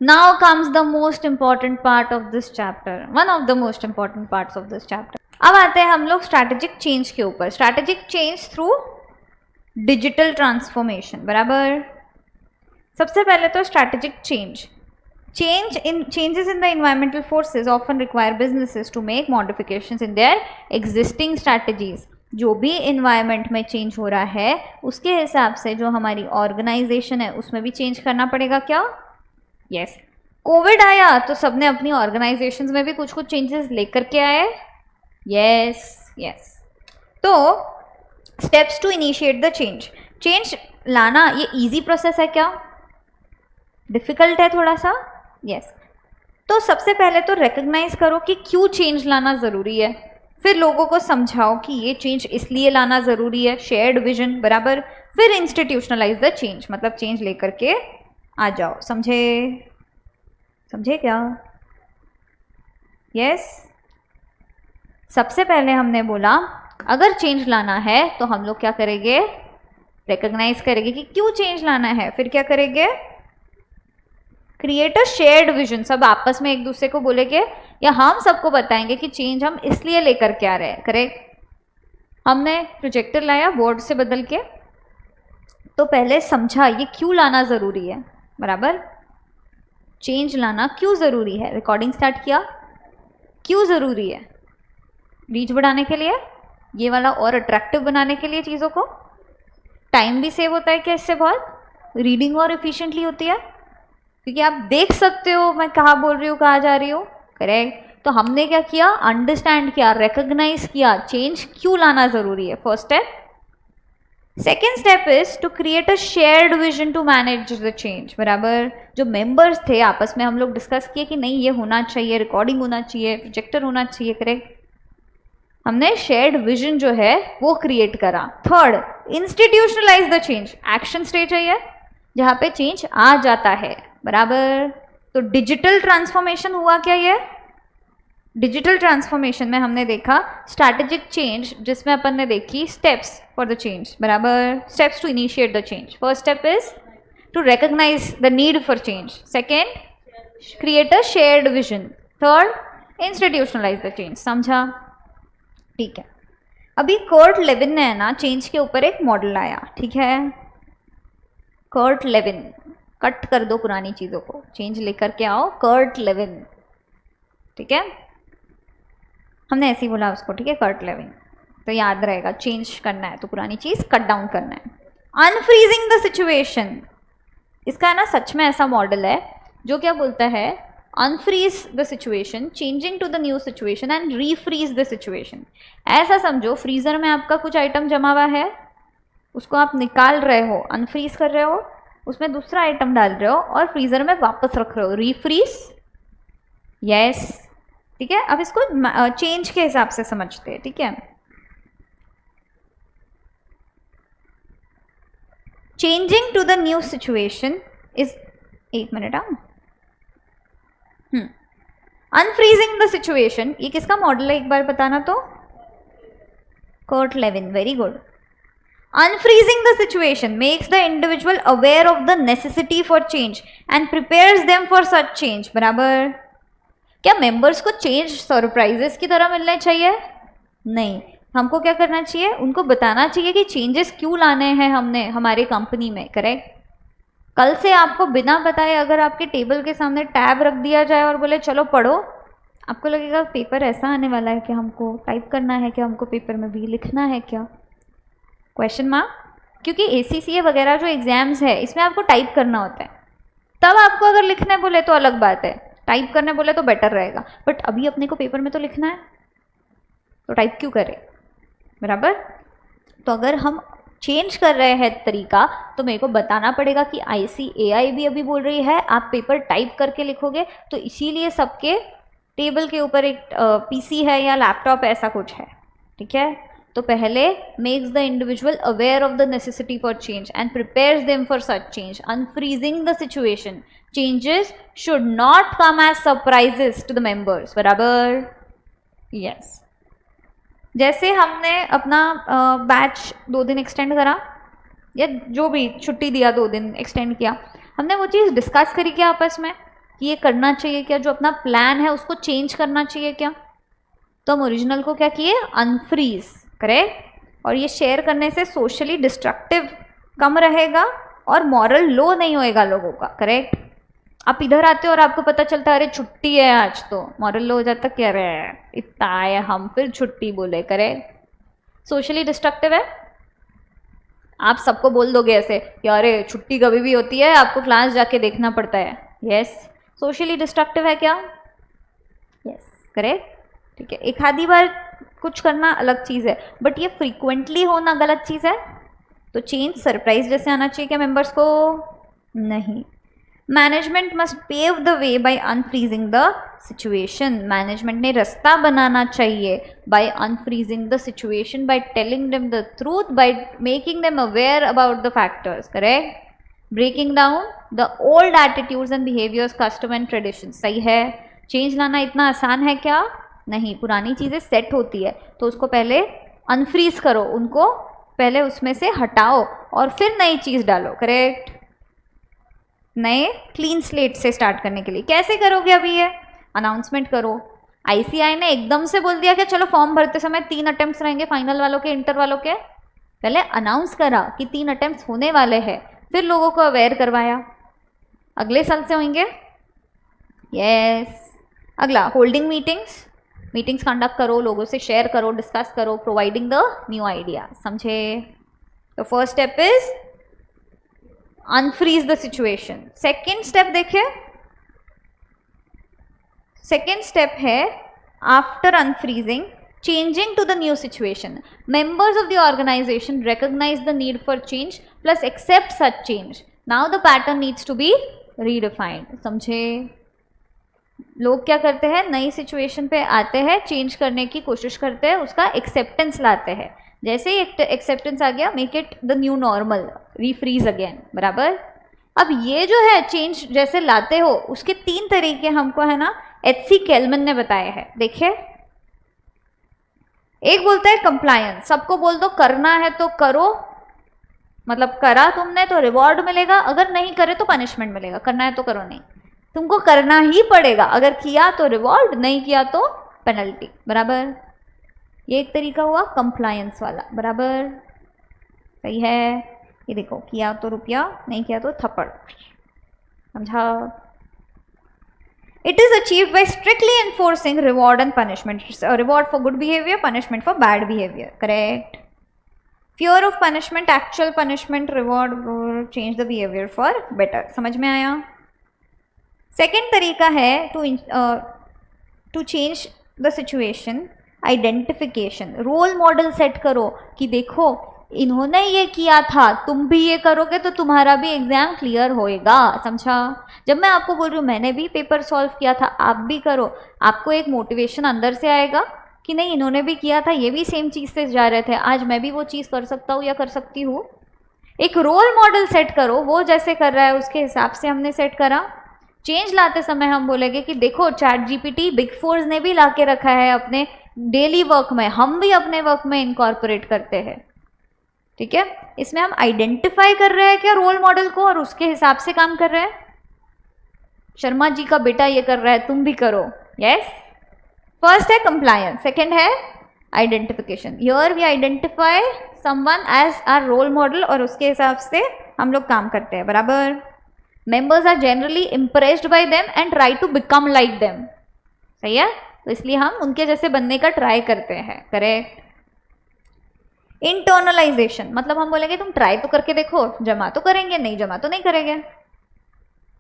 Now comes the most important part of this chapter, one of the most important parts of this chapter. अब आते हैं हम लोग strategic change के ऊपर. Strategic change through digital transformation. बराबर. सबसे पहले तो strategic change. Changes in the environmental forces often require businesses to make modifications in their existing strategies. जो भी environment में change हो रहा है उसके हिसाब से जो हमारी organization है उसमें भी change करना पड़ेगा. क्या? Yes. कोविड आया तो सबने अपनी organizations में भी कुछ कुछ changes लेकर के आए. Yes. तो steps to initiate the change लाना ये easy process है क्या? डिफिकल्ट है थोड़ा सा. यस. तो सबसे पहले तो रिकग्नाइज करो कि क्यों चेंज लाना ज़रूरी है. फिर लोगों को समझाओ कि ये चेंज इसलिए लाना ज़रूरी है. Shared vision. बराबर. फिर इंस्टीट्यूशनलाइज द चेंज, मतलब चेंज लेकर के आ जाओ. समझे क्या? यस. सबसे पहले हमने बोला अगर चेंज लाना है तो हम लोग क्या करेंगे? रिकग्नाइज करेंगे कि क्यों चेंज लाना है. फिर क्या करेंगे? Create a shared vision. सब आपस में एक दूसरे को बोलेंगे या हम सबको बताएंगे कि चेंज हम इसलिए लेकर के आ रहे हैं. करेक्ट. हमने प्रोजेक्टर लाया बोर्ड से बदल के, तो पहले समझा ये क्यों लाना ज़रूरी है. बराबर. चेंज लाना क्यों ज़रूरी है. रिकॉर्डिंग स्टार्ट किया. क्यों ज़रूरी है? रीच बढ़ाने के लिए, ये वाला और अट्रैक्टिव बनाने के लिए चीज़ों को. टाइम भी सेव होता है क्या इससे? बहुत. रीडिंग और एफिशिएंटली होती है क्योंकि आप देख सकते हो मैं कहाँ बोल रही हूँ, कहाँ जा रही हूँ. करेक्ट. तो हमने क्या किया? अंडरस्टैंड किया, रिकग्नाइज किया चेंज क्यों लाना ज़रूरी है. First step. Second step is to create a shared vision to manage the change. बराबर. जो मेंबर्स थे आपस में हम लोग डिस्कस किए कि नहीं ये होना चाहिए, रिकॉर्डिंग होना चाहिए, प्रोजेक्टर होना चाहिए. करेक्ट. हमने शेयर्ड विजन जो है वो क्रिएट करा. Third, institutionalize the change. Action stage है ये जहाँ पे चेंज आ जाता है. बराबर. तो डिजिटल ट्रांसफॉर्मेशन हुआ क्या? ये डिजिटल ट्रांसफॉर्मेशन में हमने देखा स्ट्रैटेजिक चेंज, जिसमें अपन ने देखी स्टेप्स फॉर द चेंज. बराबर. Steps to initiate the change. First step is to recognize the need for change. Second, create a shared vision. Third, institutionalize the change. समझा? ठीक है. अभी कर्ट लेविन ने है ना चेंज के ऊपर एक मॉडल लाया. ठीक है. Kurt Lewin. कट कर दो पुरानी चीज़ों को, चेंज लेकर के आओ. Kurt Lewin. ठीक है. हमने ऐसे ही बोला उसको. ठीक है. Kurt Lewin. तो याद रहेगा चेंज करना है तो पुरानी चीज़ कट डाउन करना है. Unfreezing the situation. इसका ना सच में ऐसा मॉडल है जो क्या बोलता है? Unfreeze the situation, changing to the new situation and refreeze the situation. ऐसा समझो फ्रीज़र में आपका कुछ आइटम जमा हुआ है, उसको आप निकाल रहे हो, अनफ्रीज कर रहे हो, उसमें दूसरा आइटम डाल रहे हो और फ्रीज़र में वापस रख रहे हो. रीफ्रीज. यस. ठीक है. अब इसको चेंज के हिसाब से समझते हैं. ठीक है. Changing to the new situation is, एक मिनट. अनफ्रीजिंग द सिचुएशन ये किसका मॉडल है एक बार बताना तो? Kurt Lewin. Very good. Unfreezing the situation makes the individual aware of the necessity for change and prepares them for such change. बराबर. क्या मेंबर्स को चेंज सरप्राइजेस की तरह मिलने चाहिए? नहीं. हमको क्या करना चाहिए? उनको बताना चाहिए कि चेंजेस क्यों लाने हैं हमने हमारे कंपनी में. करेक्ट. कल से आपको बिना बताए अगर आपके टेबल के सामने टैब रख दिया जाए और बोले चलो पढ़ो, आपको लगेगा पेपर ऐसा आने वाला है कि हमको टाइप करना है क्या, हमको पेपर में भी लिखना है क्या? Question mark. क्योंकि ACCA वगैरह जो एग्जाम्स है इसमें आपको टाइप करना होता है. तब आपको अगर लिखने बोले तो अलग बात है, टाइप करने बोले तो बेटर रहेगा. बट अभी अपने को पेपर में तो लिखना है तो टाइप क्यों करें. बराबर. तो अगर हम चेंज कर रहे हैं तरीका तो मेरे को बताना पड़ेगा कि ICAI भी अभी बोल रही है आप पेपर टाइप करके लिखोगे, तो इसीलिए सबके टेबल के ऊपर एक PC है या लैपटॉप ऐसा कुछ है. ठीक है. तो पहले makes the individual aware of the necessity for change and prepares them for such change. Unfreezing the situation. Changes should not come as surprises to the members. बराबर. यस. जैसे हमने अपना बैच 2 दिन एक्सटेंड करा या जो भी छुट्टी दिया 2 दिन एक्सटेंड किया, हमने वो चीज़ डिस्कस करी क्या आपस में कि ये करना चाहिए क्या, जो अपना प्लान है उसको चेंज करना चाहिए क्या, तो हम ओरिजिनल को क्या किए, अनफ्रीज, करेक्ट। और ये शेयर करने से सोशली डिस्ट्रक्टिव कम रहेगा और मॉरल लो नहीं होएगा लोगों का, करेक्ट। आप इधर आते हो और आपको पता चलता है अरे छुट्टी है आज, तो मॉरल लो हो जाता, क्या रहे इतना आए हम फिर छुट्टी बोले, करेक्ट। सोशली डिस्ट्रक्टिव है, आप सबको बोल दोगे ऐसे कि अरे छुट्टी कभी भी होती है, आपको क्लास जाके देखना पड़ता है, यस, सोशली डिस्ट्रक्टिव है क्या, यस, करेक्ट, ठीक है। एक आधी बार कुछ करना अलग चीज़ है, बट ये फ्रीक्वेंटली होना गलत चीज़ है। तो चेंज सरप्राइज जैसे आना चाहिए क्या मेंबर्स को, नहीं। Management must pave the way by unfreezing the situation, management ने रास्ता बनाना चाहिए by unfreezing the situation, by telling them the truth, by making them aware about the factors, correct, breaking down the old attitudes and behaviours, custom and tradition. सही है, change लाना इतना आसान है क्या, नहीं। पुरानी चीज़ें सेट होती है तो उसको पहले अनफ्रीज करो, उनको पहले उसमें से हटाओ और फिर नई चीज़ डालो, करेक्ट। नए क्लीन स्लेट से स्टार्ट करने के लिए कैसे करोगे, अभी ये अनाउंसमेंट करो। आईसीआई ने एकदम से बोल दिया कि चलो फॉर्म भरते समय 3 अटेम्प्ट्स रहेंगे, फाइनल वालों के, इंटर वालों के। पहले अनाउंस करा कि 3 अटेम्प्ट्स होने वाले हैं, फिर लोगों को अवेयर करवाया। अगले साल से होंगे, यस। अगला, होल्डिंग मीटिंग्स कंडक्ट करो, लोगों से शेयर करो, डिस्कस करो, प्रोवाइडिंग द न्यू आइडिया, समझे। तो first step is unfreeze the situation. Second step देखिए, सेकेंड स्टेप है after unfreezing, changing to the new situation. Members of the organization recognize the need for change plus accept such change. Now the pattern needs to be redefined. समझे, लोग क्या करते हैं, नई situation पे आते हैं, चेंज करने की कोशिश करते हैं, उसका एक्सेप्टेंस लाते हैं। जैसे ही एक्सेप्टेंस आ गया, make it the new normal, refreeze again, बराबर। अब ये जो है चेंज जैसे लाते हो, उसके 3 तरीके हमको है ना एच.सी. केल्विन ने बताए हैं। देखिए, एक बोलता है कंप्लायंस, सबको बोल दो करना है तो करो, मतलब करा तुमने तो रिवॉर्ड मिलेगा, अगर नहीं करे तो पनिशमेंट मिलेगा, करना है तो करो, नहीं तुमको करना ही पड़ेगा, अगर किया तो रिवॉर्ड, नहीं किया तो पेनल्टी, बराबर। ये एक तरीका हुआ कंप्लायंस वाला, बराबर, सही है। ये देखो, किया तो रुपया, नहीं किया तो थप्पड़, समझा। It is achieved by strictly enforcing reward and punishment. Reward for good behavior, punishment for bad behavior. Correct. Fear of punishment, actual punishment, reward, change the behavior for better. समझ में आया? Second तरीका है to change the situation, identification. Role model set करो कि देखो इन्होंने ये किया था, तुम भी ये करोगे तो तुम्हारा भी एग्जाम क्लियर होएगा, समझा। जब मैं आपको बोल रही हूँ मैंने भी पेपर सॉल्व किया था, आप भी करो, आपको एक मोटिवेशन अंदर से आएगा कि नहीं इन्होंने भी किया था, ये भी सेम चीज़ से जा रहे थे, आज मैं भी वो चीज़ कर सकता हूँ या कर सकती हूँ। एक रोल मॉडल सेट करो, वो जैसे कर रहा है उसके हिसाब से हमने सेट करा। चेंज लाते समय हम बोलेंगे कि देखो चैट जीपीटी बिग फोर्स ने भी ला के रखा है अपने डेली वर्क में, हम भी अपने वर्क में इनकॉर्पोरेट करते हैं, ठीक है। इसमें हम आइडेंटिफाई कर रहे हैं क्या रोल मॉडल को और उसके हिसाब से काम कर रहे हैं। शर्मा जी का बेटा ये कर रहा है, तुम भी करो, यस। फर्स्ट है कंप्लायंस, सेकंड है identification. Here we identify someone as our role model और उसके हिसाब से हम लोग काम करते हैं, बराबर। Members are generally impressed by them and try to become like them, सही है, तो इसलिए हम उनके जैसे बनने का ट्राई करते हैं, करेक्ट। इंटरनलाइजेशन मतलब हम बोलेंगे तुम ट्राई तो करके देखो, जमा तो करेंगे, नहीं जमा तो नहीं करेंगे,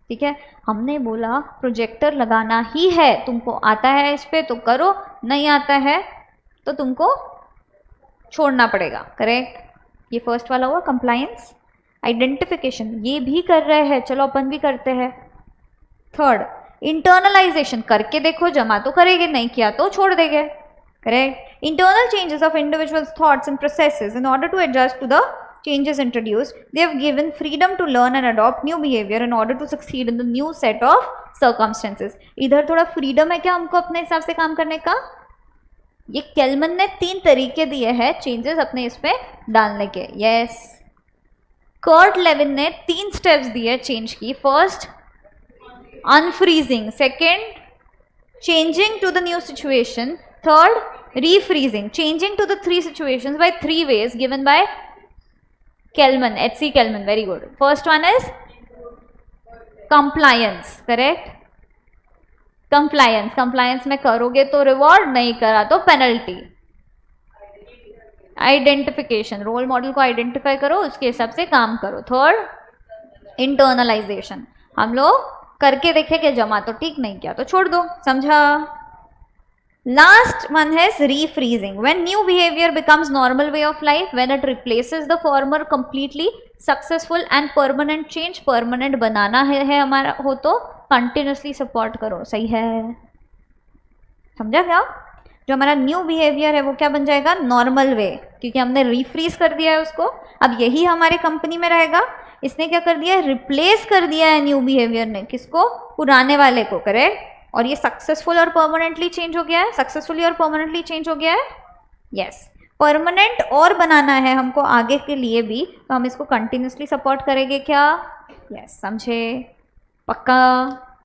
ठीक है। हमने बोला प्रोजेक्टर लगाना ही है, तुमको आता है इस पे तो करो, नहीं आता है तो तुमको छोड़ना पड़ेगा, करेक्ट। ये फर्स्ट वाला हुआ कंप्लायंस। आइडेंटिफिकेशन ये भी कर रहे हैं, चलो अपन भी करते हैं। थर्ड इंटरनलाइजेशन, करके देखो, जमा तो करेंगे, नहीं किया तो छोड़ देंगे, correct. Internal changes of individuals' thoughts and processes in order to adjust to the changes introduced. They have given freedom to learn and adopt new behavior in order to succeed in the new set of circumstances. इधर थोड़ा freedom है क्या हमको अपने हिसाब से काम करने का। ये केल्विन ने 3 तरीके दिए हैं चेंजेस अपने इस पे डालने के, यस। कर्ट लेविन ने 3 स्टेप्स दिए चेंज की। First unfreezing, second changing to the new situation, third refreezing, changing to the three situations by three ways given by Kelman, H.C. Kelman. Very good. First one is compliance, correct? compliance, compliance में करोगे तो reward, नहीं करा तो penalty. Identification, role model को identify करो, उसके हिसाब से काम करो. थर्ड इंटरनलाइजेशन, हम लोग करके देखेंगे, जमा तो ठीक, नहीं किया तो छोड़ दो. समझा? Last one is refreezing. When new behavior becomes normal way of life, when it replaces the former completely, successful and permanent change. permanent बनाना है हमारा हो तो continuously support करो. सही है? समझा क्या? जो हमारा न्यू बिहेवियर है वो क्या बन जाएगा? नॉर्मल वे, क्योंकि हमने रिफ्रीज कर दिया है उसको. अब यही हमारे कंपनी में रहेगा. इसने क्या कर दिया है? रिप्लेस कर दिया है न्यू बिहेवियर ने. किसको? पुराने वाले को. करेक्ट? और ये सक्सेसफुल और परमानेंटली चेंज हो गया है. सक्सेसफुली और परमानेंटली चेंज हो गया है. यस. परमानेंट और बनाना है हमको आगे के लिए भी, तो हम इसको कंटिन्यूसली सपोर्ट करेंगे क्या? यस. समझे? पक्का?